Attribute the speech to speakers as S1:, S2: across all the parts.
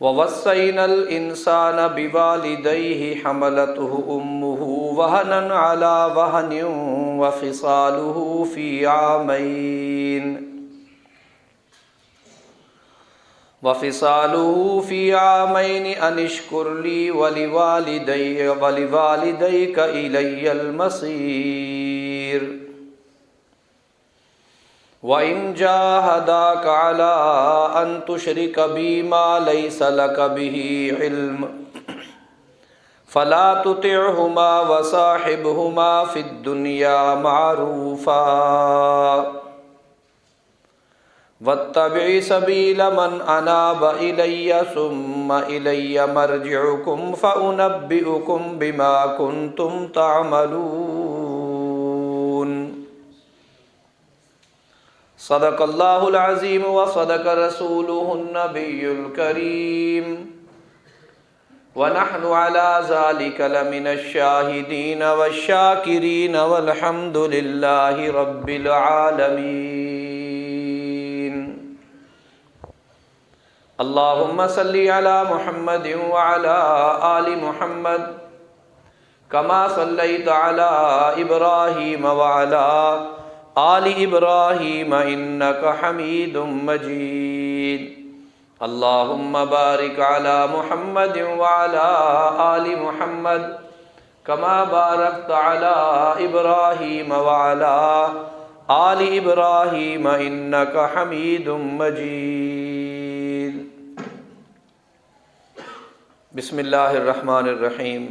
S1: وَوَصَّيْنَا الْإِنسَانَ بِوَالِدَيْهِ حَمَلَتْهُ أُمُّهُ وَهْنًا عَلَى وَهْنٍ وَفِصَالُهُ فِي عَامَيْنِ أَنِ اشْكُرْ لِي وَلِوَالِدَيْكَ إِلَيَّ الْمَصِيرُ وَإِنْ جَاهَدَاكَ عَلَىٰ أَن تُشْرِكَ بِي مَا لَيْسَ لَكَ بِهِ عِلْمٌ فَلَا تُطِعْهُمَا وَصَاحِبْهُمَا فِي الدُّنْيَا مَعْرُوفًا وَاتَّبِعْ سَبِيلَ مَنْ أَنَابَ إِلَيَّ ثُمَّ إِلَيَّ مَرْجِعُكُمْ فَأُنَبِّئُكُمْ بِمَا كُنْتُمْ تَعْمَلُونَ صدق اللہ العظیم وصدق رسولہ النبی الکریم ونحن على ذلك لمن الشاہدین والشاکرین والحمد للہ رب العالمین اللہم صلی علی محمد وعلى آل محمد کما صلیت علی ابراہیم وعلى آل ابراہیم انک حمید مجید اللہم بارک علی محمد وعلی آل محمد کما بارکت علی ابراہیم وعلی آل ابراہیم انک حمید مجید بسم اللہ الرحمن الرحیم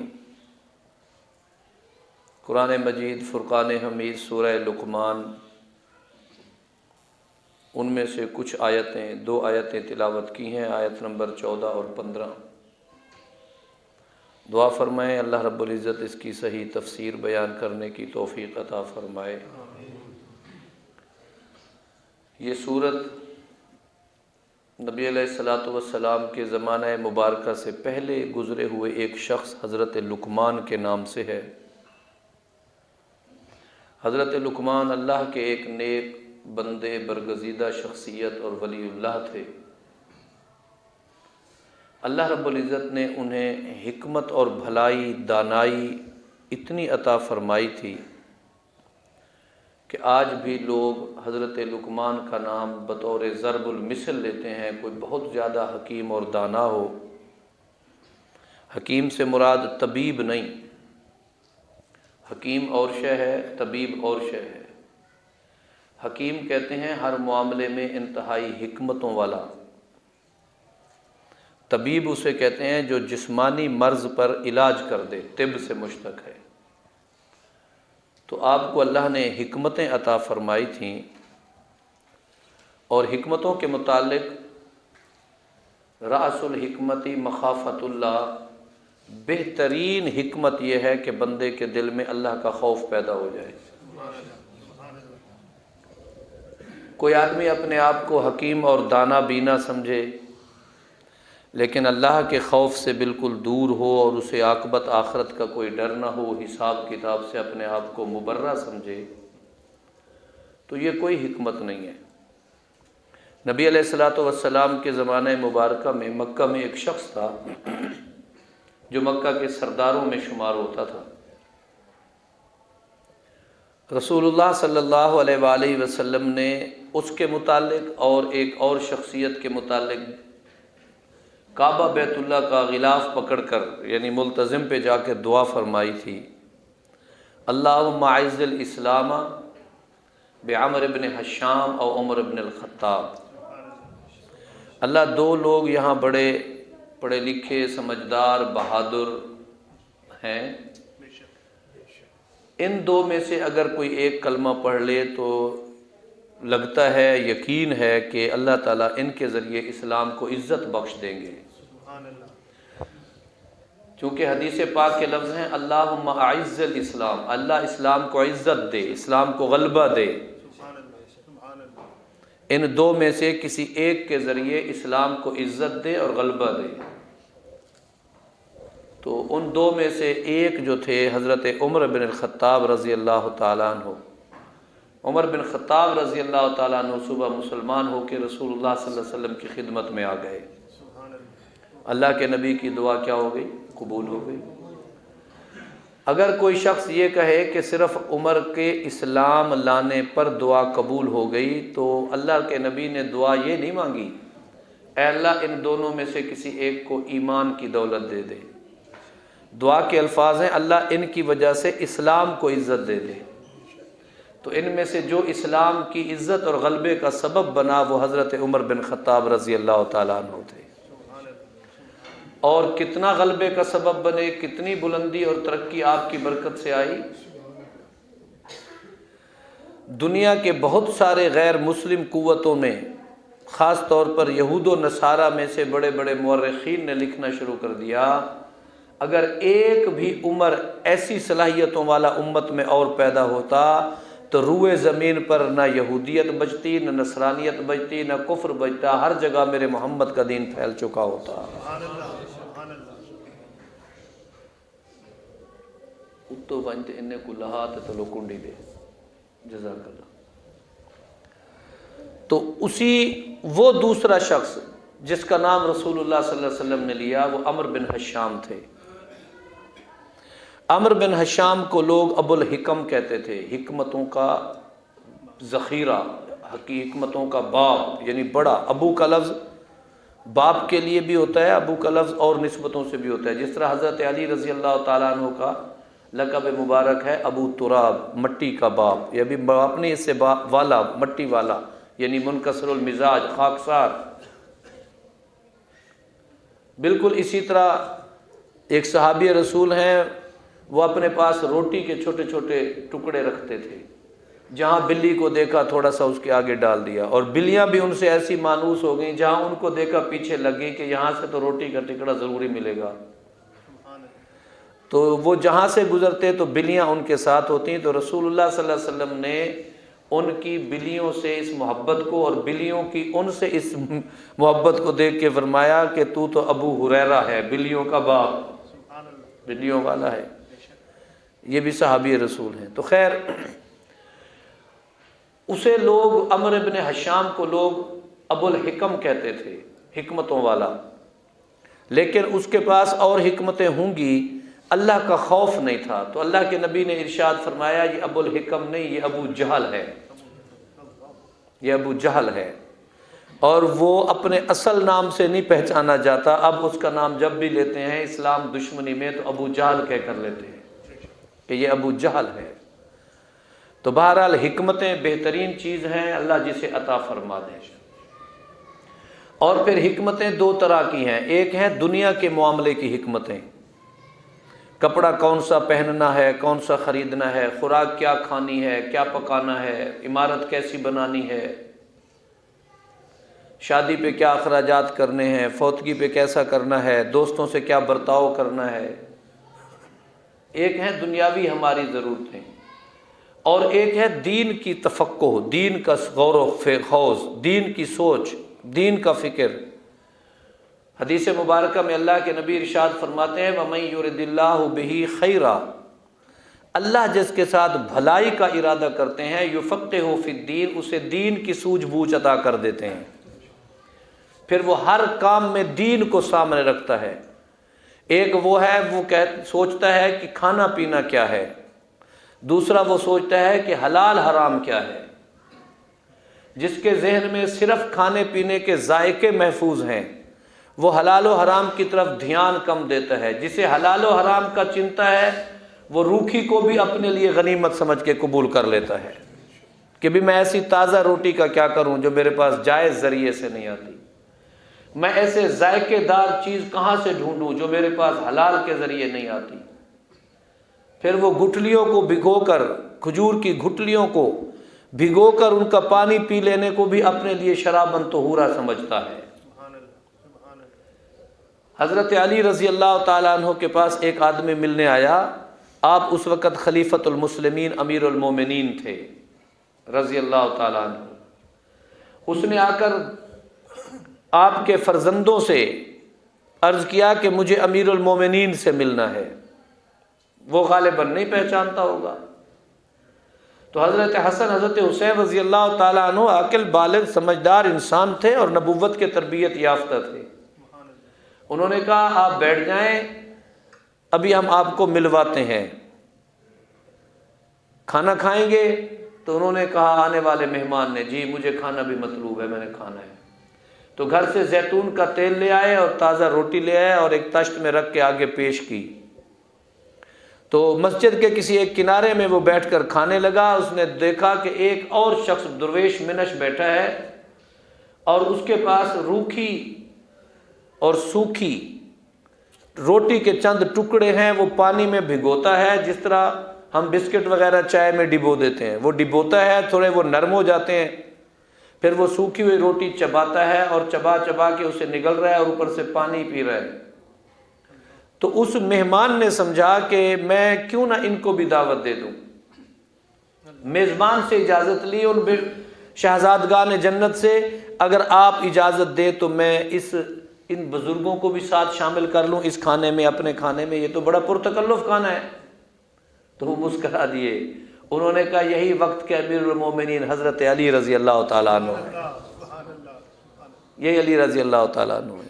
S1: قرآن مجید فرقان حمید سورہ لقمان، ان میں سے کچھ آیتیں، 2 آیتیں تلاوت کی ہیں، آیت نمبر 14 اور 15۔ دعا فرمائیں اللہ رب العزت اس کی صحیح تفسیر بیان کرنے کی توفیق عطا فرمائے۔ یہ سورت نبی علیہ السلام کے زمانہ مبارکہ سے پہلے گزرے ہوئے ایک شخص حضرت لقمان کے نام سے ہے۔ حضرت لقمان اللہ کے ایک نیک بندے، برگزیدہ شخصیت اور ولی اللہ تھے۔ اللہ رب العزت نے انہیں حکمت اور بھلائی، دانائی اتنی عطا فرمائی تھی کہ آج بھی لوگ حضرت لقمان کا نام بطور ضرب المثل لیتے ہیں۔ کوئی بہت زیادہ حکیم اور دانا ہو، حکیم سے مراد طبیب نہیں، حکیم اور شے ہے، طبیب اور شے ہے۔ حکیم کہتے ہیں ہر معاملے میں انتہائی حکمتوں والا، طبیب اسے کہتے ہیں جو جسمانی مرض پر علاج کر دے، طب سے مشتق ہے۔ تو آپ کو اللہ نے حکمتیں عطا فرمائی تھیں، اور حکمتوں کے متعلق رأس الحکمت مخافت اللہ، بہترین حکمت یہ ہے کہ بندے کے دل میں اللہ کا خوف پیدا ہو جائے۔ کوئی آدمی اپنے آپ کو حکیم اور دانا بینا سمجھے، لیکن اللہ کے خوف سے بالکل دور ہو اور اسے عاقبت آخرت کا کوئی ڈر نہ ہو، حساب کتاب سے اپنے آپ کو مبرہ سمجھے، تو یہ کوئی حکمت نہیں ہے۔ نبی علیہ السلام کے زمانہ مبارکہ میں مکہ میں ایک شخص تھا جو مکہ کے سرداروں میں شمار ہوتا تھا۔ رسول اللہ صلی اللہ علیہ وآلہ وسلم نے اس کے متعلق اور ایک اور شخصیت کے متعلق کعبہ بیت اللہ کا غلاف پکڑ کر، یعنی ملتزم پہ جا کے دعا فرمائی تھی، اللہم اعز الاسلام بعمر بن حشام او عمر بن الخطاب۔ اللہ 2 لوگ یہاں بڑے پڑھے لکھے، سمجھدار، بہادر ہیں، ان 2 میں سے اگر کوئی ایک کلمہ پڑھ لے تو لگتا ہے، یقین ہے کہ اللہ تعالیٰ ان کے ذریعے اسلام کو عزت بخش دیں گے۔ چونکہ حدیث پاک کے لفظ ہیں اللہم اعز الاسلام، اللہ اسلام کو عزت دے، اسلام کو غلبہ دے۔ ان 2 میں سے کسی ایک کے ذریعے اسلام کو عزت دے اور غلبہ دے۔ تو ان 2 میں سے ایک جو تھے حضرت عمر بن الخطاب رضی اللہ تعالیٰ عنہ۔ عمر بن خطاب رضی اللہ تعالیٰ عنہ صبح مسلمان ہو کے رسول اللہ صلی اللہ علیہ وسلم کی خدمت میں آ گئے۔ اللہ کے نبی کی دعا کیا ہو گئی؟ قبول ہو گئی۔ اگر کوئی شخص یہ کہے کہ صرف عمر کے اسلام لانے پر دعا قبول ہو گئی، تو اللہ کے نبی نے دعا یہ نہیں مانگی اے اللہ ان دونوں میں سے کسی ایک کو ایمان کی دولت دے دے۔ دعا کے الفاظ ہیں اللہ ان کی وجہ سے اسلام کو عزت دے دے۔ تو ان میں سے جو اسلام کی عزت اور غلبے کا سبب بنا وہ حضرت عمر بن خطاب رضی اللہ تعالیٰ عنہ تھے۔ اور کتنا غلبے کا سبب بنے، کتنی بلندی اور ترقی آپ کی برکت سے آئی۔ دنیا کے بہت سارے غیر مسلم قوتوں میں، خاص طور پر یہود و نصارہ میں سے بڑے بڑے مورخین نے لکھنا شروع کر دیا، اگر ایک بھی عمر ایسی صلاحیتوں والا امت میں اور پیدا ہوتا تو روئے زمین پر نہ یہودیت بچتی، نہ نصرانیت بچتی، نہ کفر بچتا، ہر جگہ میرے محمد کا دین پھیل چکا ہوتا۔ اتو بنتے انہیں کو لہات تو لو کنڈی دے، جزاک اللہ۔ تو اسی وہ دوسرا شخص جس کا نام رسول اللہ صلی اللہ علیہ وسلم نے لیا وہ عمر بن حشام تھے۔ عمر بن حشام کو لوگ ابو الحکم کہتے تھے، حکمتوں کا ذخیرہ، حکمتوں کا باپ، یعنی بڑا۔ ابو کا لفظ باپ کے لیے بھی ہوتا ہے، ابو کا لفظ اور نسبتوں سے بھی ہوتا ہے، جس طرح حضرت علی رضی اللہ تعالیٰ عنہ کا لقب مبارک ہے ابو تراب، مٹی کا باپ، یہ بھی باپ نہیں، اس سے والا، مٹی والا، یعنی منکسر المزاج، خاکسار۔ بالکل اسی طرح ایک صحابی رسول ہیں، وہ اپنے پاس روٹی کے چھوٹے چھوٹے ٹکڑے رکھتے تھے، جہاں بلی کو دیکھا تھوڑا سا اس کے آگے ڈال دیا، اور بلیاں بھی ان سے ایسی مانوس ہو گئیں، جہاں ان کو دیکھا پیچھے لگ گئی کہ یہاں سے تو روٹی کا ٹکڑا ضروری ملے گا۔ تو وہ جہاں سے گزرتے تو بلیاں ان کے ساتھ ہوتی ہیں۔ تو رسول اللہ صلی اللہ علیہ وسلم نے ان کی بلیوں سے اس محبت کو اور بلیوں کی ان سے اس محبت کو دیکھ کے فرمایا کہ تو ابو ہریرہ ہے، بلیوں کا باپ، بلیوں والا ہے۔ یہ بھی صحابی رسول ہیں۔ تو خیر، اسے لوگ، عمر بن حشام کو لوگ ابو الحکم کہتے تھے، حکمتوں والا، لیکن اس کے پاس اور حکمتیں ہوں گی، اللہ کا خوف نہیں تھا۔ تو اللہ کے نبی نے ارشاد فرمایا یہ ابو الحکم نہیں، یہ ابو جہل ہے، یہ ابو جہل ہے، اور وہ اپنے اصل نام سے نہیں پہچانا جاتا۔ اب اس کا نام جب بھی لیتے ہیں اسلام دشمنی میں تو ابو جہل کہہ کر لیتے ہیں کہ یہ ابو جہل ہے۔ تو بہرحال حکمتیں بہترین چیز ہیں، اللہ جسے عطا فرما دے۔ اور پھر حکمتیں دو طرح کی ہیں، ایک ہیں دنیا کے معاملے کی حکمتیں، کپڑا کون سا پہننا ہے، کون سا خریدنا ہے، خوراک کیا کھانی ہے، کیا پکانا ہے، عمارت کیسی بنانی ہے، شادی پہ کیا اخراجات کرنے ہیں، فوتگی پہ کیسا کرنا ہے، دوستوں سے کیا برتاؤ کرنا ہے۔ ایک ہے دنیاوی ہماری ضرورتیں، اور ایک ہے دین کی تفقہ، دین کا غور و خوض، دین کی سوچ، دین کا فکر۔ حدیث مبارکہ میں اللہ کے نبی ارشاد فرماتے ہیں وَمَن يُرِدِ اللَّهُ بِهِ خَيْرًا، اللہ جس کے ساتھ بھلائی کا ارادہ کرتے ہیں يُفَقِّهُ فِي الدِّينِ، اسے دین کی سوجھ بوجھ عطا کر دیتے ہیں، پھر وہ ہر کام میں دین کو سامنے رکھتا ہے۔ ایک وہ ہے وہ سوچتا ہے کہ کھانا پینا کیا ہے، دوسرا وہ سوچتا ہے کہ حلال حرام کیا ہے۔ جس کے ذہن میں صرف کھانے پینے کے ذائقے محفوظ ہیں وہ حلال و حرام کی طرف دھیان کم دیتا ہے، جسے حلال و حرام کا چنتا ہے وہ روکھی کو بھی اپنے لیے غنیمت سمجھ کے قبول کر لیتا ہے کہ بھی میں ایسی تازہ روٹی کا کیا کروں جو میرے پاس جائز ذریعے سے نہیں آتی، میں ایسے ذائقے دار چیز کہاں سے ڈھونڈوں جو میرے پاس حلال کے ذریعے نہیں آتی۔ پھر وہ گٹھلیوں کو بھگو کر، کھجور کی گٹھلیوں کو بھگو کر ان کا پانی پی لینے کو بھی اپنے لیے شرابن طہورا سمجھتا ہے۔ حضرت علی رضی اللہ تعالیٰ عنہ کے پاس ایک آدمی ملنے آیا، آپ اس وقت خلیفۃ المسلمین امیر المومنین تھے رضی اللہ تعالیٰ عنہ۔ اس نے آ کر آپ کے فرزندوں سے عرض کیا کہ مجھے امیر المومنین سے ملنا ہے، وہ غالباً نہیں پہچانتا ہوگا۔ تو حضرت حسن حضرت حسین رضی اللہ تعالیٰ عنہ عاقل بالغ سمجھدار انسان تھے اور نبوت کے تربیت یافتہ تھے۔ انہوں نے کہا آپ بیٹھ جائیں، ابھی ہم آپ کو ملواتے ہیں، کھانا کھائیں گے؟ تو انہوں نے کہا، آنے والے مہمان نے، جی مجھے کھانا بھی مطلوب ہے، میں نے کھانا ہے۔ تو گھر سے زیتون کا تیل لے آئے اور تازہ روٹی لے آئے اور ایک تشت میں رکھ کے آگے پیش کی۔ تو مسجد کے کسی ایک کنارے میں وہ بیٹھ کر کھانے لگا۔ اس نے دیکھا کہ ایک اور شخص درویش منش بیٹھا ہے اور اس کے پاس روکھی اور سوکھی روٹی کے چند ٹکڑے ہیں، وہ پانی میں بھگوتا ہے، جس طرح ہم بسکٹ وغیرہ چائے میں ڈبو دیتے ہیں، وہ ڈبوتا ہے، تھوڑے وہ نرم ہو جاتے ہیں، پھر وہ سوکھی ہوئی روٹی چباتا ہے اور چبا چبا کے اسے نگل رہا ہے اور اوپر سے پانی پی رہا ہے۔ تو اس مہمان نے سمجھا کہ میں کیوں نہ ان کو بھی دعوت دے دوں۔ میزبان سے اجازت لی ان شہزادگان جنت سے، اگر آپ اجازت دیں تو میں ان بزرگوں کو بھی ساتھ شامل کر لوں اس کھانے میں، اپنے کھانے میں، یہ تو بڑا پرتکلف کھانا ہے۔ تو وہ مسکرا دیے۔ انہوں نے کہا یہی وقت کے امیر المومنین حضرت علی رضی اللہ تعالیٰ عنہ ہے، یہ علی رضی اللہ تعالیٰ عنہ ہے۔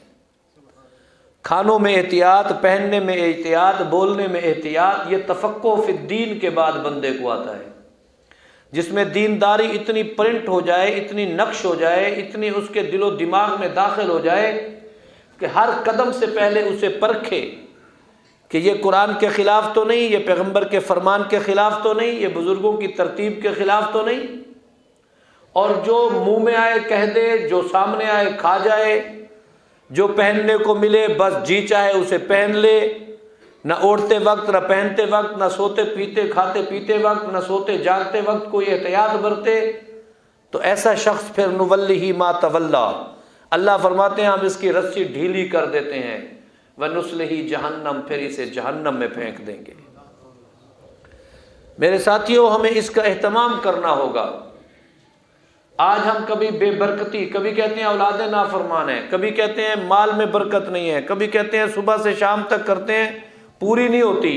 S1: کھانوں میں احتیاط، پہننے میں احتیاط، بولنے میں احتیاط، یہ تفقہ فی الدین کے بعد بندے کو آتا ہے، جس میں دینداری اتنی پرنٹ ہو جائے، اتنی نقش ہو جائے، اتنی اس کے دل و دماغ میں داخل ہو جائے کہ ہر قدم سے پہلے اسے پرکھے کہ یہ قرآن کے خلاف تو نہیں، یہ پیغمبر کے فرمان کے خلاف تو نہیں، یہ بزرگوں کی ترتیب کے خلاف تو نہیں، اور جو منہ میں آئے کہہ دے، جو سامنے آئے کھا جائے، جو پہننے کو ملے بس جی چاہے اسے پہن لے، نہ اوڑھتے وقت، نہ پہنتے وقت، نہ سوتے پیتے کھاتے پیتے وقت، نہ سوتے جاگتے وقت کوئی احتیاط برتے، تو ایسا شخص پھر نولہ ما تولی، اللہ فرماتے ہیں ہم اس کی رسی ڈھیلی کر دیتے ہیں، وَنُصْلِهِ جہنم، پھر اسے جہنم میں پھینک دیں گے۔ میرے ساتھیوں، ہمیں اس کا اہتمام کرنا ہوگا۔ آج ہم کبھی بے برکتی، کبھی کہتے ہیں اولاد نافرمان ہیں، کبھی کہتے ہیں مال میں برکت نہیں ہے، کبھی کہتے ہیں صبح سے شام تک کرتے ہیں پوری نہیں ہوتی،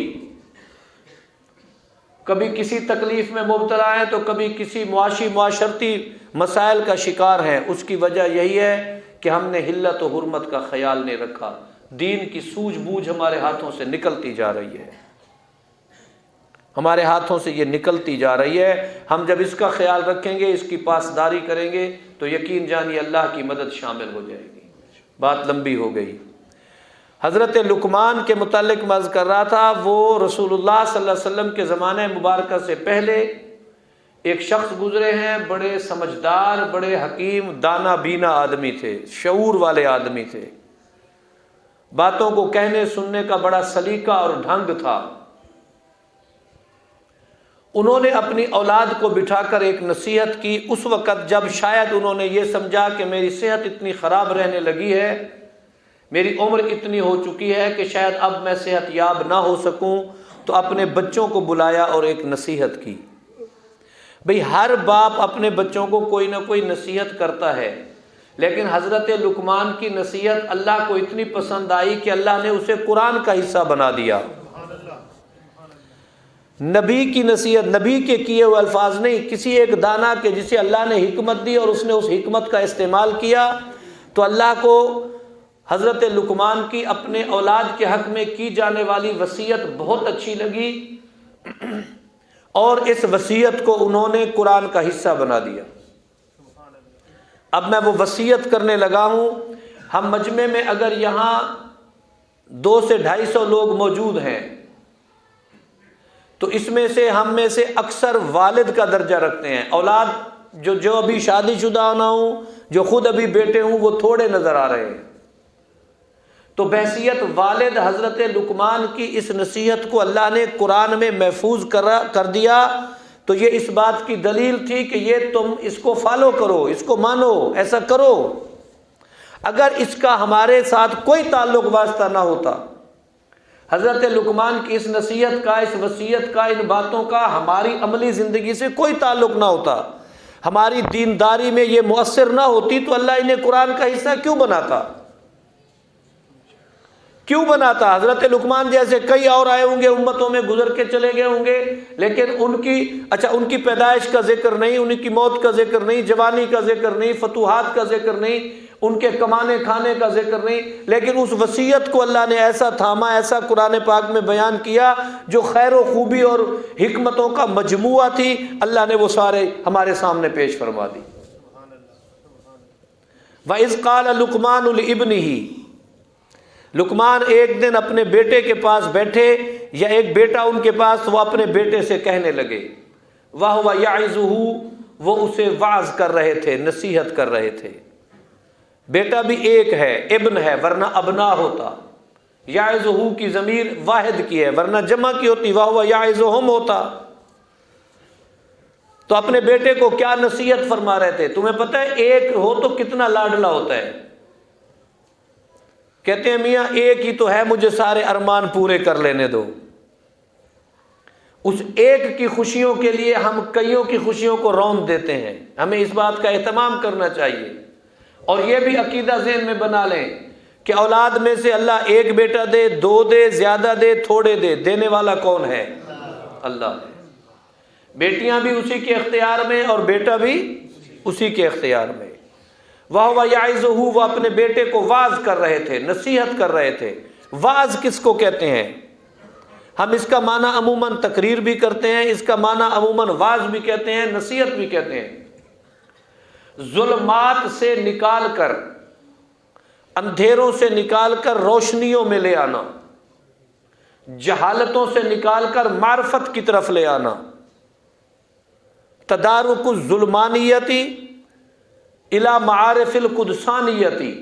S1: کبھی کسی تکلیف میں مبتلا ہیں تو کبھی کسی معاشرتی مسائل کا شکار ہیں۔ اس کی وجہ یہی ہے کہ ہم نے حلت و حرمت کا خیال نہیں رکھا، دین کی سوجھ بوجھ ہمارے ہاتھوں سے نکلتی جا رہی ہے، ہمارے ہاتھوں سے یہ نکلتی جا رہی ہے۔ ہم جب اس کا خیال رکھیں گے، اس کی پاسداری کریں گے تو یقین جانیے اللہ کی مدد شامل ہو جائے گی۔ بات لمبی ہو گئی۔ حضرت لقمان کے متعلق میں عرض کر رہا تھا، وہ رسول اللہ صلی اللہ علیہ وسلم کے زمانے مبارکہ سے پہلے ایک شخص گزرے ہیں، بڑے سمجھدار، بڑے حکیم، دانا بینا آدمی تھے، شعور والے آدمی تھے، باتوں کو کہنے سننے کا بڑا سلیقہ اور ڈھنگ تھا۔ انہوں نے اپنی اولاد کو بٹھا کر ایک نصیحت کی اس وقت جب شاید انہوں نے یہ سمجھا کہ میری صحت اتنی خراب رہنے لگی ہے، میری عمر اتنی ہو چکی ہے کہ شاید اب میں صحت یاب نہ ہو سکوں، تو اپنے بچوں کو بلایا اور ایک نصیحت کی۔ بھئی ہر باپ اپنے بچوں کو کوئی نہ کوئی نصیحت کرتا ہے، لیکن حضرت لقمان کی نصیحت اللہ کو اتنی پسند آئی کہ اللہ نے اسے قرآن کا حصہ بنا دیا۔ نبی کی نصیحت، نبی کے کیے ہوئے الفاظ نہیں، کسی ایک دانا کے جسے اللہ نے حکمت دی اور اس نے اس حکمت کا استعمال کیا، تو اللہ کو حضرت لقمان کی اپنے اولاد کے حق میں کی جانے والی وصیت بہت اچھی لگی، اور اس وصیت کو انہوں نے قرآن کا حصہ بنا دیا۔ اب میں وہ وصیت کرنے لگا ہوں۔ ہم مجمع میں اگر یہاں 200 سے 250 لوگ موجود ہیں تو اس میں سے ہم میں سے اکثر والد کا درجہ رکھتے ہیں، اولاد جو ابھی شادی شدہ نہ ہوں، جو خود ابھی بیٹے ہوں، وہ تھوڑے نظر آ رہے ہیں۔ تو بحیثیت والد حضرت لقمان کی اس نصیحت کو اللہ نے قرآن میں محفوظ کر دیا، تو یہ اس بات کی دلیل تھی کہ یہ تم اس کو فالو کرو، اس کو مانو، ایسا کرو۔ اگر اس کا ہمارے ساتھ کوئی تعلق واسطہ نہ ہوتا، حضرت لقمان کی اس نصیحت کا، اس وصیت کا، ان باتوں کا ہماری عملی زندگی سے کوئی تعلق نہ ہوتا، ہماری دینداری میں یہ مؤثر نہ ہوتی، تو اللہ انہیں قرآن کا حصہ کیوں بناتا؟ کیوں بناتا؟ حضرت لقمان جیسے کئی اور آئے ہوں گے، امتوں میں گزر کے چلے گئے ہوں گے، لیکن ان کی پیدائش کا ذکر نہیں، ان کی موت کا ذکر نہیں، جوانی کا ذکر نہیں، فتوحات کا ذکر نہیں، ان کے کمانے کھانے کا ذکر نہیں، لیکن اس وصیت کو اللہ نے ایسا تھاما، ایسا قرآن پاک میں بیان کیا جو خیر و خوبی اور حکمتوں کا مجموعہ تھی، اللہ نے وہ سارے ہمارے سامنے پیش فرما دی۔ وَإِذْ قَالَ لُقْمَانُ لِابْنِهِ، لقمان ایک دن اپنے بیٹے کے پاس بیٹھے، یا ایک بیٹا ان کے پاس، وہ اپنے بیٹے سے کہنے لگے، وَهُوَ يَعِظُهُ، وہ اسے وعظ کر رہے تھے، نصیحت کر رہے تھے۔ بیٹا بھی ایک ہے، ابن ہے، ورنہ ابنا ہوتا۔ یعظہ کی ضمیر واحد کی ہے، ورنہ جمع کی ہوتی، وَهُوَ يَعِظُهُمْ ہوتا۔ تو اپنے بیٹے کو کیا نصیحت فرما رہے تھے؟ تمہیں پتہ ہے ایک ہو تو کتنا لاڈلا ہوتا ہے۔ کہتے ہیں میاں ایک ہی تو ہے، مجھے سارے ارمان پورے کر لینے دو۔ اس ایک کی خوشیوں کے لیے ہم کئیوں کی خوشیوں کو روند دیتے ہیں۔ ہمیں اس بات کا اہتمام کرنا چاہیے، اور یہ بھی عقیدہ ذہن میں بنا لیں کہ اولاد میں سے اللہ ایک بیٹا دے، دو دے، زیادہ دے، تھوڑے دے، دینے والا کون ہے؟ اللہ ہے۔ بیٹیاں بھی اسی کے اختیار میں اور بیٹا بھی اسی کے اختیار میں۔ وَهُوَ يَعِظُهُ، وہ اپنے بیٹے کو واعظ کر رہے تھے، نصیحت کر رہے تھے۔ واعظ کس کو کہتے ہیں؟ ہم اس کا معنی عموماً تقریر بھی کرتے ہیں، اس کا معنی عموماً واعظ بھی کہتے ہیں، نصیحت بھی کہتے ہیں۔ ظلمات سے نکال کر، اندھیروں سے نکال کر روشنیوں میں لے آنا، جہالتوں سے نکال کر معرفت کی طرف لے آنا۔ تدارک الظلمانیتی الی معارف القدسانیتی،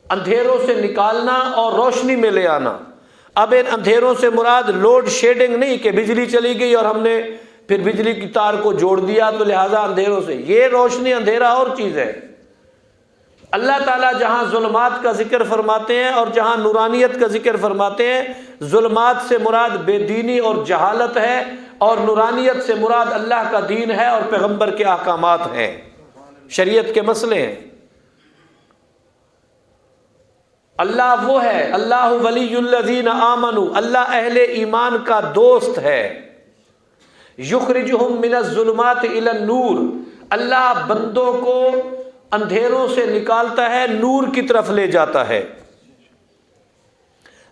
S1: اندھیروں سے نکالنا اور روشنی میں لے آنا۔ اب ان اندھیروں سے مراد لوڈ شیڈنگ نہیں کہ بجلی چلی گئی اور ہم نے پھر بجلی کی تار کو جوڑ دیا تو لہٰذا اندھیروں سے، یہ روشنی اندھیرا اور چیز ہے۔ اللہ تعالیٰ جہاں ظلمات کا ذکر فرماتے ہیں اور جہاں نورانیت کا ذکر فرماتے ہیں، ظلمات سے مراد بے دینی اور جہالت ہے، اور نورانیت سے مراد اللہ کا دین ہے اور پیغمبر کے احکامات ہیں، شریعت کے مسئلے ہیں۔ اللہ وہ ہے، اللہ ولی الذین آمنوا، اللہ اہل ایمان کا دوست ہے۔ یخرجہم من الظلمات الی النور، اللہ بندوں کو اندھیروں سے نکالتا ہے، نور کی طرف لے جاتا ہے۔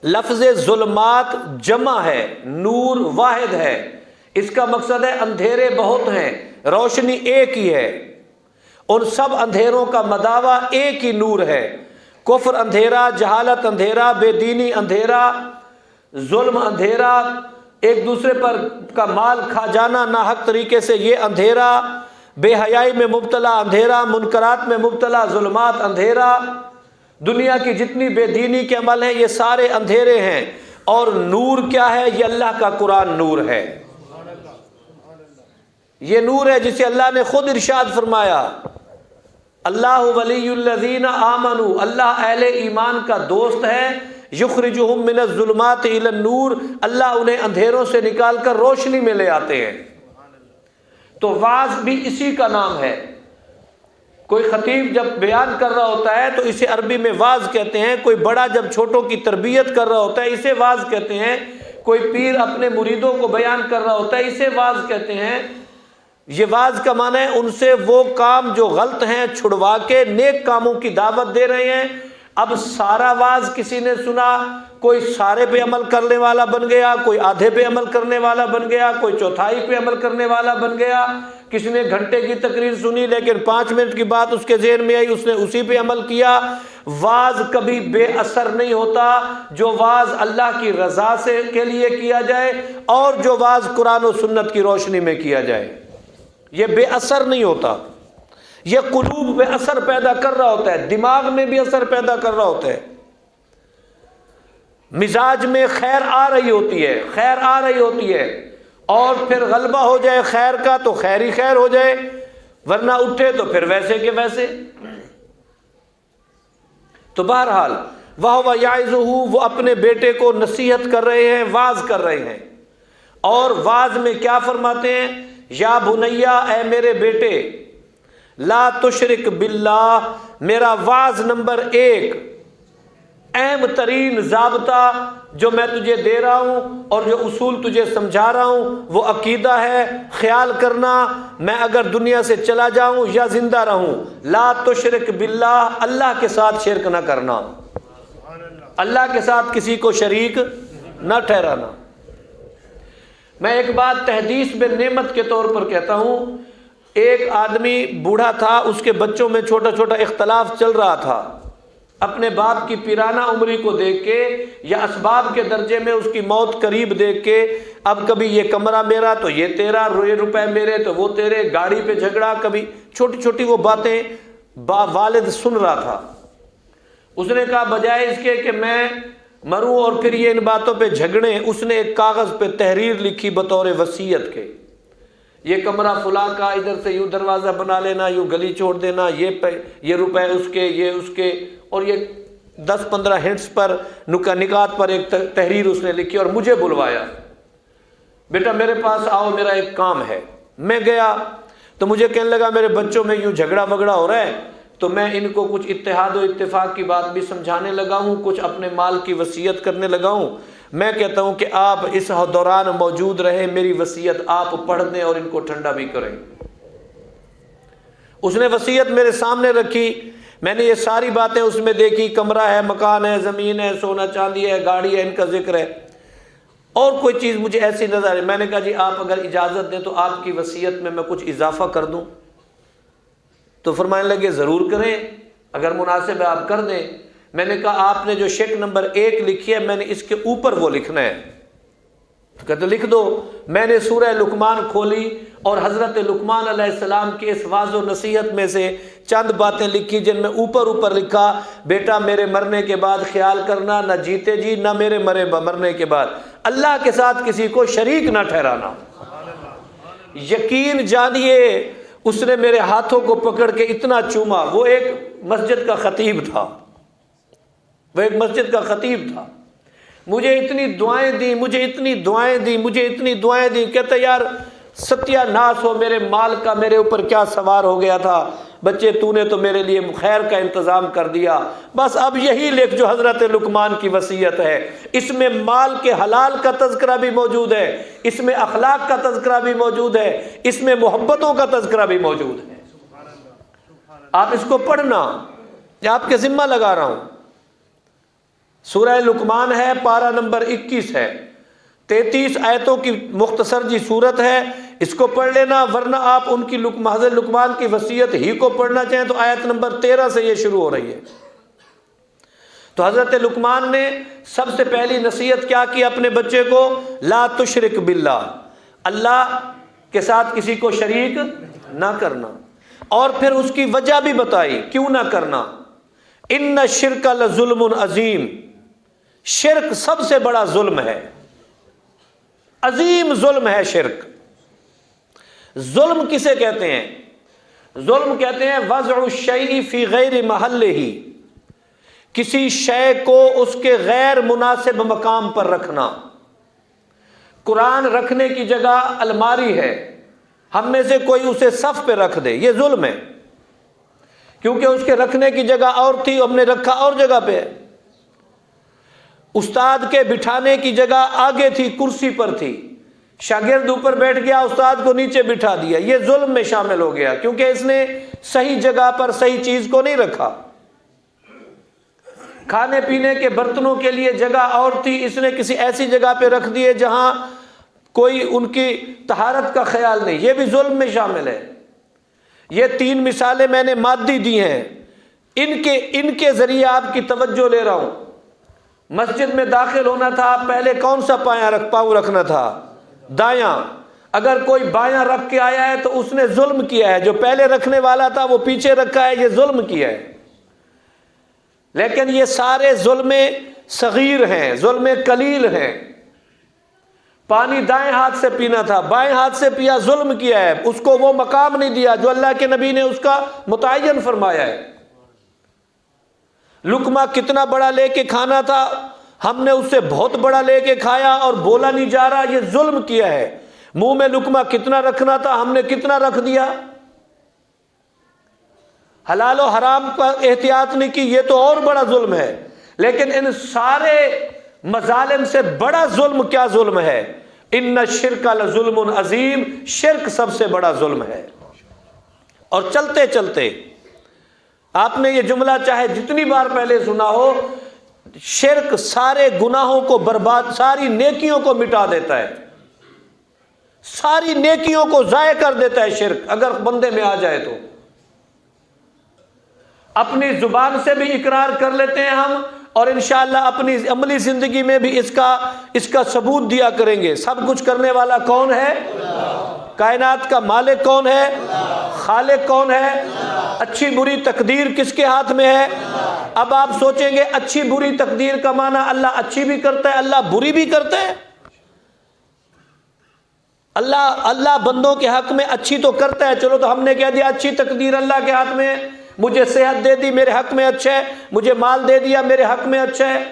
S1: لفظ ظلمات جمع ہے، نور واحد ہے۔ اس کا مقصد ہے اندھیرے بہت ہیں، روشنی ایک ہی ہے۔ ان سب اندھیروں کا مداوع ایک ہی نور ہے۔ کفر اندھیرا، جہالت اندھیرا، بے دینی اندھیرا، ظلم اندھیرا، ایک دوسرے پر کا مال کھا جانا ناحق طریقے سے یہ اندھیرا، بے حیائی میں مبتلا اندھیرا، منکرات میں مبتلا ظلمات اندھیرا، دنیا کی جتنی بے دینی کے عمل ہیں یہ سارے اندھیرے ہیں۔ اور نور کیا ہے؟ یہ اللہ کا قرآن نور ہے۔ یہ نور ہے جسے اللہ نے خود ارشاد فرمایا، اللہ ولی الذین آمنوا، اللہ اہل ایمان کا دوست ہے۔ یخرجہم من الظلمات الی النور، اللہ انہیں اندھیروں سے نکال کر روشنی میں لے آتے ہیں۔ تو واعظ بھی اسی کا نام ہے۔ کوئی خطیب جب بیان کر رہا ہوتا ہے تو اسے عربی میں واعظ کہتے ہیں، کوئی بڑا جب چھوٹوں کی تربیت کر رہا ہوتا ہے اسے واعظ کہتے ہیں، کوئی پیر اپنے مریدوں کو بیان کر رہا ہوتا ہے اسے واعظ کہتے ہیں۔ یہ واعظ کا معنی ہے ان سے وہ کام جو غلط ہیں چھڑوا کے نیک کاموں کی دعوت دے رہے ہیں۔ اب سارا واعظ کسی نے سنا، کوئی سارے پہ عمل کرنے والا بن گیا، کوئی آدھے پہ عمل کرنے والا بن گیا، کوئی چوتھائی پہ عمل کرنے والا بن گیا، کسی نے گھنٹے کی تقریر سنی لیکن 5 منٹ کی بات اس کے ذہن میں آئی، اس نے اسی پہ عمل کیا۔ واعظ کبھی بے اثر نہیں ہوتا، جو واعظ اللہ کی رضا سے کے لیے کیا جائے اور جو واعظ قرآن و سنت کی روشنی میں کیا جائے، یہ بے اثر نہیں ہوتا۔ یہ قلوب پہ اثر پیدا کر رہا ہوتا ہے، دماغ میں بھی اثر پیدا کر رہا ہوتا ہے، مزاج میں خیر آ رہی ہوتی ہے، خیر آ رہی ہوتی ہے، اور پھر غلبہ ہو جائے خیر کا تو خیر ہی خیر ہو جائے، ورنہ اٹھے تو پھر ویسے کے ویسے۔ تو بہرحال وَهُوَ يَعِظُهُ، وہ اپنے بیٹے کو نصیحت کر رہے ہیں، واعظ کر رہے ہیں، اور واعظ میں کیا فرماتے ہیں؟ یا بنیا، اے میرے بیٹے، لا تشرک باللہ، میرا واعظ نمبر 1، اہم ترین ضابطہ جو میں تجھے دے رہا ہوں اور جو اصول تجھے سمجھا رہا ہوں وہ عقیدہ ہے. خیال کرنا میں اگر دنیا سے چلا جاؤں یا زندہ رہوں، لا تشرک باللہ، اللہ کے ساتھ شرک نہ کرنا، اللہ کے ساتھ کسی کو شریک نہ ٹھہرانا. میں ایک بات تحدیث بن نعمت کے طور پر کہتا ہوں. ایک آدمی بوڑھا تھا، اس کے بچوں میں چھوٹا چھوٹا اختلاف چل رہا تھا. اپنے باپ کی پیرانہ عمری کو دیکھ کے یا اسباب کے درجے میں اس کی موت قریب دیکھ کے، اب کبھی یہ کمرہ میرا تو یہ تیرا، یہ روپے میرے تو وہ تیرے، گاڑی پہ جھگڑا، کبھی چھوٹی چھوٹی وہ باتیں والد سن رہا تھا. اس نے کہا بجائے اس کے کہ میں مروں اور پھر یہ ان باتوں پہ جھگڑیں، اس نے ایک کاغذ پہ تحریر لکھی بطور وصیت کے، یہ کمرہ فلاں کا، ادھر سے یوں دروازہ بنا لینا، یوں گلی چھوڑ دینا، یہ روپے اس کے، یہ اس کے، اور یہ 10-15 ہنٹس پر نکات پر ایک تحریر اس نے لکھی اور مجھے بلوایا. بیٹا میرے پاس آؤ، میرا ایک کام ہے. میں گیا تو مجھے کہنے لگا میرے بچوں میں یوں جھگڑا وگڑا ہو رہا ہے، تو میں ان کو کچھ اتحاد و اتفاق کی بات بھی سمجھانے لگا ہوں، کچھ اپنے مال کی وصیت کرنے لگا ہوں. میں کہتا ہوں کہ آپ اس دوران موجود رہیں، میری وصیت آپ پڑھ دیں اور ان کو ٹھنڈا بھی کریں. اس نے وصیت میرے سامنے رکھی، میں نے یہ ساری باتیں اس میں دیکھی، کمرہ ہے، مکان ہے، زمین ہے، سونا چاندی ہے، گاڑی ہے، ان کا ذکر ہے، اور کوئی چیز مجھے ایسی نظر آئی. میں نے کہا جی آپ اگر اجازت دیں تو آپ کی وصیت میں کچھ اضافہ کر دوں. تو فرمانے لگے ضرور کریں، اگر مناسب ہے آپ کر دیں. میں نے کہا آپ نے جو شیک نمبر 1 لکھی ہے میں نے اس کے اوپر وہ لکھنا ہے. کہتے لکھ دو. میں نے سورہ لقمان کھولی اور حضرت لقمان علیہ السلام کی اس واعظ و نصیحت میں سے چند باتیں لکھی جن میں اوپر لکھا بیٹا میرے مرنے کے بعد خیال کرنا، نہ جیتے جی نہ میرے مرنے کے بعد اللہ کے ساتھ کسی کو شریک نہ ٹھہرانا. یقین جانیے اس نے میرے ہاتھوں کو پکڑ کے اتنا چوما. وہ ایک مسجد کا خطیب تھا، مجھے اتنی دعائیں دی، مجھے اتنی دعائیں دی. کہتا یار ستیہ ناس ہو میرے مال کا، میرے اوپر کیا سوار ہو گیا تھا، بچے تو نے تو میرے لیے خیر کا انتظام کر دیا، بس اب یہی لکھ جو حضرت لقمان کی وصیت ہے. اس میں مال کے حلال کا تذکرہ بھی موجود ہے، اس میں اخلاق کا تذکرہ بھی موجود ہے، اس میں محبتوں کا تذکرہ بھی موجود ہے. آپ اس کو پڑھنا، آپ کے ذمہ لگا رہا ہوں. سورہ لقمان ہے، پارہ نمبر 21 ہے، 33 آیتوں کی مختصر جی صورت ہے. اس کو پڑھ لینا، ورنہ آپ ان کی حضرت لقمان کی وصیت ہی کو پڑھنا چاہیں تو آیت نمبر 13 سے یہ شروع ہو رہی ہے. تو حضرت لقمان نے سب سے پہلی نصیحت کیا کی اپنے بچے کو؟ لا تشرک باللہ، اللہ کے ساتھ کسی کو شریک نہ کرنا. اور پھر اس کی وجہ بھی بتائی کیوں نہ کرنا. ان الشرک لظلم عظیم، شرک سب سے بڑا ظلم ہے، عظیم ظلم ہے شرک. ظلم کسے کہتے ہیں؟ ظلم کہتے ہیں وضع الشیء فی غیر محلہ، کسی شے کو اس کے غیر مناسب مقام پر رکھنا. قرآن رکھنے کی جگہ الماری ہے، ہم میں سے کوئی اسے صف پہ رکھ دے، یہ ظلم ہے، کیونکہ اس کے رکھنے کی جگہ اور تھی، ہم نے رکھا اور جگہ پہ ہے. استاد کے بٹھانے کی جگہ آگے تھی، کرسی پر تھی، شاگرد اوپر بیٹھ گیا، استاد کو نیچے بٹھا دیا، یہ ظلم میں شامل ہو گیا، کیونکہ اس نے صحیح جگہ پر صحیح چیز کو نہیں رکھا. کھانے پینے کے برتنوں کے لیے جگہ اور تھی، اس نے کسی ایسی جگہ پہ رکھ دیے جہاں کوئی ان کی طہارت کا خیال نہیں، یہ بھی ظلم میں شامل ہے. یہ 3 مثالیں میں نے مادی دی ہیں، ان کے ذریعے آپ کی توجہ لے رہا ہوں. مسجد میں داخل ہونا تھا، پہلے کون سا پاؤں رکھنا تھا؟ دایاں. اگر کوئی بایاں رکھ کے آیا ہے تو اس نے ظلم کیا ہے، جو پہلے رکھنے والا تھا وہ پیچھے رکھا ہے، یہ ظلم کیا ہے. لیکن یہ سارے ظلم صغیر ہیں، ظلم قلیل ہیں. پانی دائیں ہاتھ سے پینا تھا، بائیں ہاتھ سے پیا، ظلم کیا ہے، اس کو وہ مقام نہیں دیا جو اللہ کے نبی نے اس کا متعین فرمایا ہے. لقمہ کتنا بڑا لے کے کھانا تھا، ہم نے اس سے بہت بڑا لے کے کھایا اور بولا نہیں جا رہا، یہ ظلم کیا ہے. منہ میں لقمہ کتنا رکھنا تھا، ہم نے کتنا رکھ دیا. حلال و حرام پر احتیاط نہیں کی، یہ تو اور بڑا ظلم ہے. لیکن ان سارے مظالم سے بڑا ظلم کیا ظلم ہے؟ ان الشرک لظلم عظیم، شرک سب سے بڑا ظلم ہے۔ اور چلتے چلتے آپ نے یہ جملہ چاہے جتنی بار پہلے سنا ہو، شرک سارے گناہوں کو برباد، ساری نیکیوں کو مٹا دیتا ہے، ساری نیکیوں کو ضائع کر دیتا ہے شرک اگر بندے میں آ جائے تو۔ اپنی زبان سے بھی اقرار کر لیتے ہیں ہم، اور انشاءاللہ اپنی عملی زندگی میں بھی اس کا ثبوت دیا کریں گے۔ سب کچھ کرنے والا کون ہے؟ کائنات کا مالک کون ہے؟ خالق کون ہے؟ اچھی بری تقدیر کس کے ہاتھ میں ہے؟ اب آپ سوچیں گے اچھی بری تقدیر کا معنی اللہ اچھی بھی کرتا ہے، اللہ بری بھی کرتا ہے؟ اللہ بندوں کے حق میں اچھی تو کرتا ہے، چلو تو ہم نے کہہ دیا اچھی تقدیر اللہ کے ہاتھ میں ہے، مجھے صحت دے دی میرے حق میں اچھا ہے، مجھے مال دے دیا میرے حق میں اچھا ہے،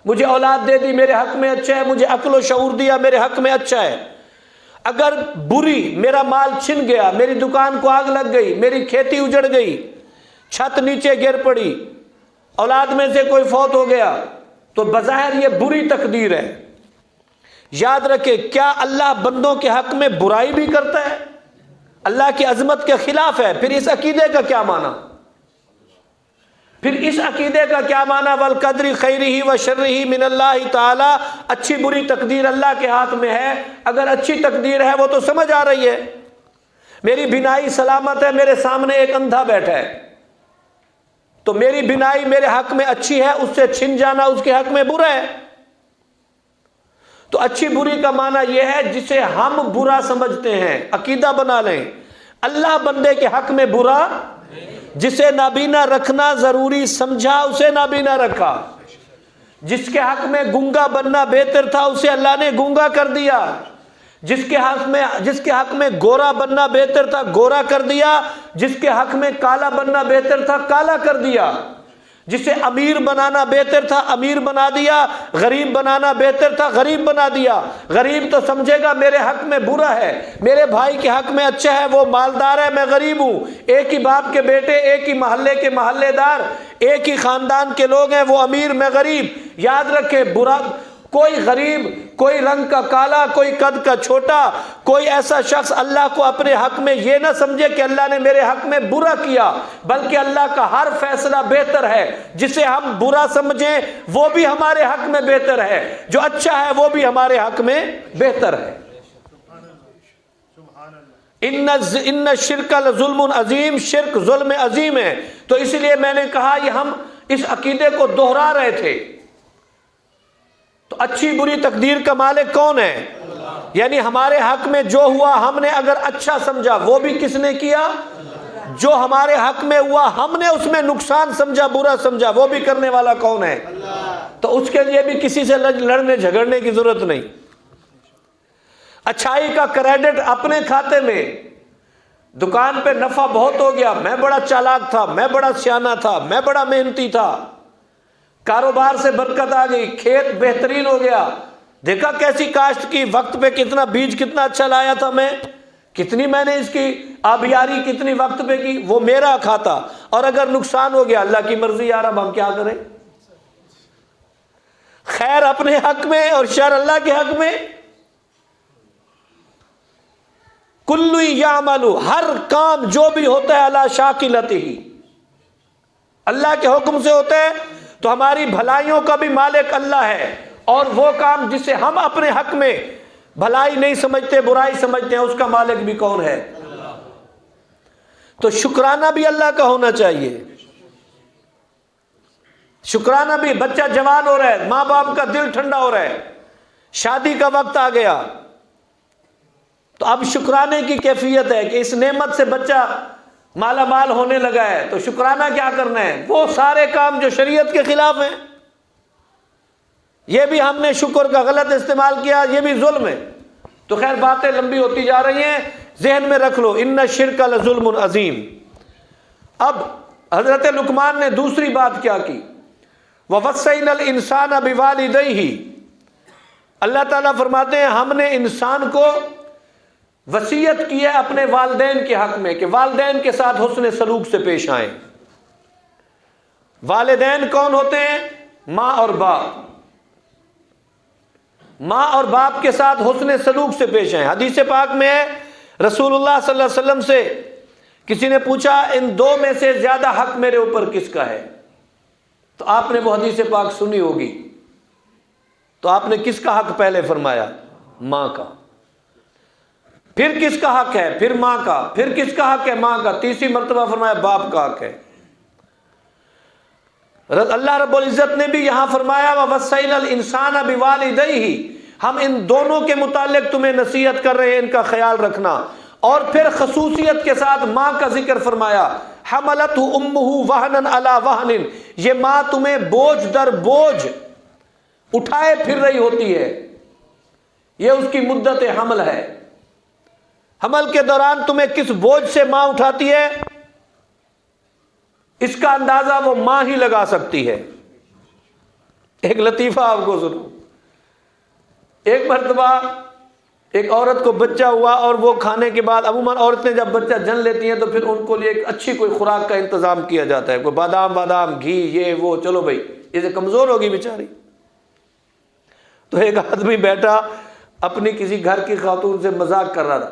S1: مجھے اولاد دے دی میرے حق میں اچھا ہے، مجھے عقل و شعور دیا میرے حق میں اچھا ہے۔ اگر بری، میرا مال چھن گیا، میری دکان کو آگ لگ گئی، میری کھیتی اجڑ گئی، چھت نیچے گر پڑی، اولاد میں سے کوئی فوت ہو گیا، تو بظاہر یہ بری تقدیر ہے۔ یاد رکھے، کیا اللہ بندوں کے حق میں برائی بھی کرتا ہے؟ اللہ کی عظمت کے خلاف ہے۔ پھر اس عقیدے کا کیا معنی؟ والقدر خیرہ و شرہ من اللہ تعالی، اچھی بری تقدیر اللہ کے ہاتھ میں ہے۔ اگر اچھی تقدیر ہے وہ تو سمجھ آ رہی ہے، میری بینائی سلامت ہے، میرے سامنے ایک اندھا بیٹھا ہے، تو میری بینائی میرے حق میں اچھی ہے، اس سے چھن جانا اس کے حق میں برا ہے۔ تو اچھی بری کا معنی یہ ہے جسے ہم برا سمجھتے ہیں، عقیدہ بنا لیں، اللہ بندے کے حق میں برا، جسے نابینا رکھنا ضروری سمجھا اسے نابینا رکھا، جس کے حق میں گونگا بننا بہتر تھا اسے اللہ نے گونگا کر دیا، جس کے حق میں گورا بننا بہتر تھا گورا کر دیا، جس کے حق میں کالا بننا بہتر تھا کالا کر دیا، جسے امیر بنانا بہتر تھا امیر بنا دیا، غریب بنانا بہتر تھا غریب بنا دیا۔ غریب تو سمجھے گا میرے حق میں برا ہے، میرے بھائی کے حق میں اچھا ہے، وہ مالدار ہے میں غریب ہوں، ایک ہی باپ کے بیٹے، ایک ہی محلے کے محلے دار، ایک ہی خاندان کے لوگ ہیں، وہ امیر میں غریب۔ یاد رکھے، برا کوئی غریب، کوئی رنگ کا کالا، کوئی قد کا چھوٹا، کوئی ایسا شخص اللہ کو اپنے حق میں یہ نہ سمجھے کہ اللہ نے میرے حق میں برا کیا، بلکہ اللہ کا ہر فیصلہ بہتر ہے۔ جسے ہم برا سمجھیں وہ بھی ہمارے حق میں بہتر ہے، جو اچھا ہے وہ بھی ہمارے حق میں بہتر ہے۔ ان الشرک لظلم عظیم، شرک ظلم عظیم ہے۔ تو اس لیے میں نے کہا یہ ہم اس عقیدے کو دوہرا رہے تھے۔ تو اچھی بری تقدیر کا مالک کون ہے؟ یعنی ہمارے حق میں جو ہوا ہم نے اگر اچھا سمجھا وہ بھی کس نے کیا؟ جو ہمارے حق میں ہوا ہم نے اس میں نقصان سمجھا، برا سمجھا، وہ بھی کرنے والا کون ہے؟ تو اس کے لیے بھی کسی سے لڑنے جھگڑنے کی ضرورت نہیں۔ اچھائی کا کریڈٹ اپنے کھاتے میں، دکان پہ نفع بہت ہو گیا، میں بڑا چالاک تھا، میں بڑا سیانا تھا، میں بڑا محنتی تھا، کاروبار سے برکت آ گئی، کھیت بہترین ہو گیا، دیکھا کیسی کاشت کی، وقت پہ کتنا بیج کتنا اچھا لایا تھا میں، کتنی میں نے اس کی آبیاری کتنی وقت پہ کی، وہ میرا کھاتا۔ اور اگر نقصان ہو گیا اللہ کی مرضی، یار اب ہم کیا کریں؟ خیر اپنے حق میں اور شر اللہ کے حق میں۔ کل یعمل، ہر کام جو بھی ہوتا ہے علی شاکلتہ، اللہ کے حکم سے ہوتا ہے، تو ہماری بھلائیوں کا بھی مالک اللہ ہے، اور وہ کام جسے ہم اپنے حق میں بھلائی نہیں سمجھتے برائی سمجھتے ہیں اس کا مالک بھی کون ہے؟ تو شکرانہ بھی اللہ کا ہونا چاہیے۔ شکرانہ بھی، بچہ جوان ہو رہا ہے، ماں باپ کا دل ٹھنڈا ہو رہا ہے، شادی کا وقت آ گیا، تو اب شکرانے کی کیفیت ہے کہ اس نعمت سے بچہ مالا مال ہونے لگا ہے، تو شکرانہ کیا کرنا ہے؟ وہ سارے کام جو شریعت کے خلاف ہیں، یہ بھی ہم نے شکر کا غلط استعمال کیا، یہ بھی ظلم ہے۔ تو خیر باتیں لمبی ہوتی جا رہی ہیں، ذہن میں رکھ لو، ان الشرک لظلم عظیم۔ اب حضرت لقمان نے دوسری بات کیا کی؟ وَوَصَّيْنَا الْإِنسَانَ بِوَالِدَيْهِ، اللہ تعالیٰ فرماتے ہیں ہم نے انسان کو وصیت کی ہے اپنے والدین کے حق میں کہ والدین کے ساتھ حسن سلوک سے پیش آئیں۔ والدین کون ہوتے ہیں؟ ماں اور باپ کے ساتھ حسن سلوک سے پیش آئیں۔ حدیث پاک میں ہے، رسول اللہ صلی اللہ علیہ وسلم سے کسی نے پوچھا ان دو میں سے زیادہ حق میرے اوپر کس کا ہے؟ تو آپ نے وہ حدیث پاک سنی ہوگی، تو آپ نے کس کا حق پہلے فرمایا؟ ماں کا۔ پھر کس کا حق ہے؟ پھر ماں کا۔ پھر کس کا حق ہے؟ ماں کا۔ تیسری مرتبہ فرمایا باپ کا حق ہے۔ اللہ رب العزت نے بھی یہاں فرمایا وَوَصَّيْنَا الْإِنسَانَ بِوَالِدَيْهِ، ہم ان دونوں کے متعلق تمہیں نصیحت کر رہے ہیں، ان کا خیال رکھنا۔ اور پھر خصوصیت کے ساتھ ماں کا ذکر فرمایا، حملتہ امہ وہنن علی وہن، یہ ماں تمہیں بوجھ در بوجھ اٹھائے پھر رہی ہوتی ہے، یہ اس کی مدت حمل ہے۔ حمل کے دوران تمہیں کس بوجھ سے ماں اٹھاتی ہے، اس کا اندازہ وہ ماں ہی لگا سکتی ہے۔ ایک لطیفہ آپ کو سنوں۔ ایک مرتبہ ایک عورت کو بچہ ہوا، اور وہ کھانے کے بعد عموماً عورتیں جب بچہ جن لیتی ہیں تو پھر ان کو لیے ایک اچھی کوئی خوراک کا انتظام کیا جاتا ہے، کوئی بادام گھی یہ وہ، چلو بھائی اسے کمزور ہوگی بیچاری۔ تو ایک آدمی بیٹھا اپنی کسی گھر کی خاتون سے مذاق کر رہا تھا،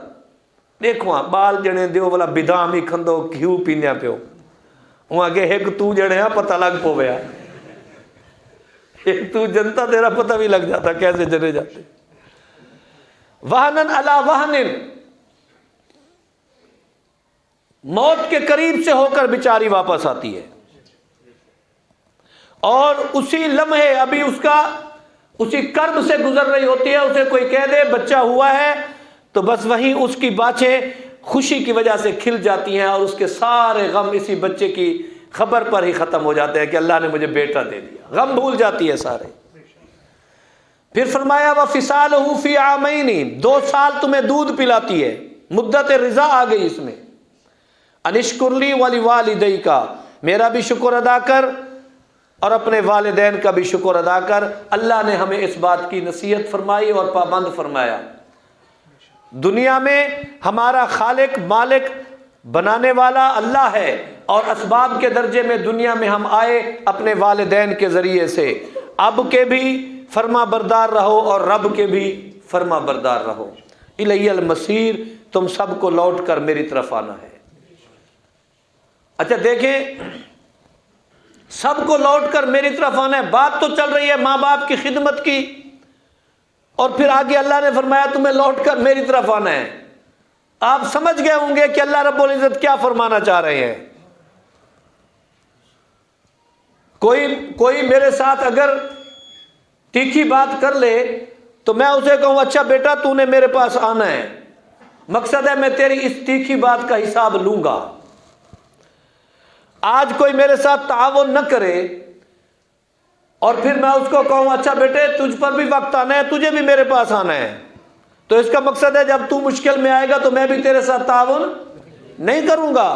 S1: دیکھو ہاں بال جنے دیو والا بدام ہی کھندو گھیو پینے پیو، وہاں کہ ایک تو جڑے ہاں پتہ لگ پویا، ایک تو جنتا تیرا پتہ بھی لگ جاتا کیسے جنے جاتے۔ وہنن علی وہنن، موت کے قریب سے ہو کر بیچاری واپس آتی ہے، اور اسی لمحے ابھی اسی کرب سے گزر رہی ہوتی ہے، اسے کوئی کہہ دے بچہ ہوا ہے تو بس وہیں اس کی باچیں خوشی کی وجہ سے کھل جاتی ہیں، اور اس کے سارے غم اسی بچے کی خبر پر ہی ختم ہو جاتے ہیں کہ اللہ نے مجھے بیٹا دے دیا، غم بھول جاتی ہے سارے۔ پھر فرمایا وَفِصَالُهُ فِي عَامَيْنِ، 2 سال تمہیں دودھ پلاتی ہے، مدت رضا آ گئی اس میں۔ أَنِشْكُرْ لِي وَلِوَالِدَيْكَ، میرا بھی شکر ادا کر اور اپنے والدین کا بھی شکر ادا کر۔ اللہ نے ہمیں اس بات کی نصیحت فرمائی اور پابند فرمایا۔ دنیا میں ہمارا خالق مالک بنانے والا اللہ ہے، اور اسباب کے درجے میں دنیا میں ہم آئے اپنے والدین کے ذریعے سے۔ اب کے بھی فرما بردار رہو اور رب کے بھی فرما بردار رہو۔ الی المصیر، تم سب کو لوٹ کر میری طرف آنا ہے۔ اچھا دیکھیں، سب کو لوٹ کر میری طرف آنا ہے، بات تو چل رہی ہے ماں باپ کی خدمت کی، اور پھر آگے اللہ نے فرمایا تمہیں لوٹ کر میری طرف آنا ہے۔ آپ سمجھ گئے ہوں گے کہ اللہ رب العزت کیا فرمانا چاہ رہے ہیں۔ کوئی میرے ساتھ اگر تیکھی بات کر لے تو میں اسے کہوں اچھا بیٹا تو نے میرے پاس آنا ہے، مقصد ہے میں تیری اس تیکھی بات کا حساب لوں گا۔ آج کوئی میرے ساتھ تعاون نہ کرے اور پھر میں اس کو کہوں اچھا بیٹے تجھ پر بھی وقت آنا ہے، تجھے بھی میرے پاس آنا ہے، تو اس کا مقصد ہے جب تو مشکل میں آئے گا تو میں بھی تیرے ساتھ تعاون نہیں کروں گا۔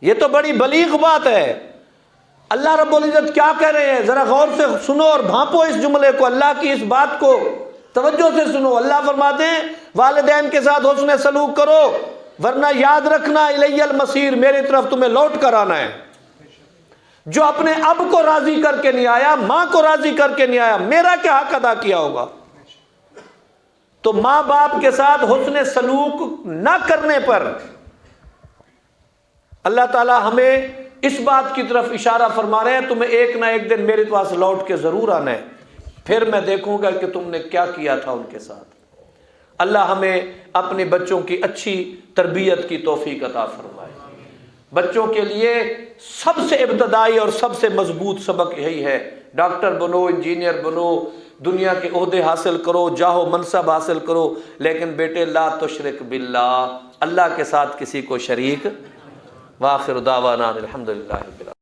S1: یہ تو بڑی بلیغ بات ہے۔ اللہ رب العزت کیا کہہ رہے ہیں، ذرا غور سے سنو اور بھانپو اس جملے کو، اللہ کی اس بات کو توجہ سے سنو۔ اللہ فرماتے ہیں والدین کے ساتھ حسن سلوک کرو، ورنہ یاد رکھنا الی المصیر، میری طرف تمہیں لوٹ کر آنا ہے۔ جو اپنے اب کو راضی کر کے نہیں آیا، ماں کو راضی کر کے نہیں آیا، میرا کیا حق ادا کیا ہوگا؟ تو ماں باپ کے ساتھ حسن سلوک نہ کرنے پر اللہ تعالی ہمیں اس بات کی طرف اشارہ فرما رہے ہیں تمہیں ایک نہ ایک دن میرے پاس لوٹ کے ضرور آنا ہے، پھر میں دیکھوں گا کہ تم نے کیا کیا تھا ان کے ساتھ۔ اللہ ہمیں اپنے بچوں کی اچھی تربیت کی توفیق عطا فرمائے۔ بچوں کے لیے سب سے ابتدائی اور سب سے مضبوط سبق یہی ہے، ڈاکٹر بنو، انجینئر بنو، دنیا کے عہدے حاصل کرو، جاہ و منصب حاصل کرو، لیکن بیٹے لا تشرک باللہ، اللہ کے ساتھ کسی کو شریک۔ وآخر دعوانا الحمدللہ رب العالمین۔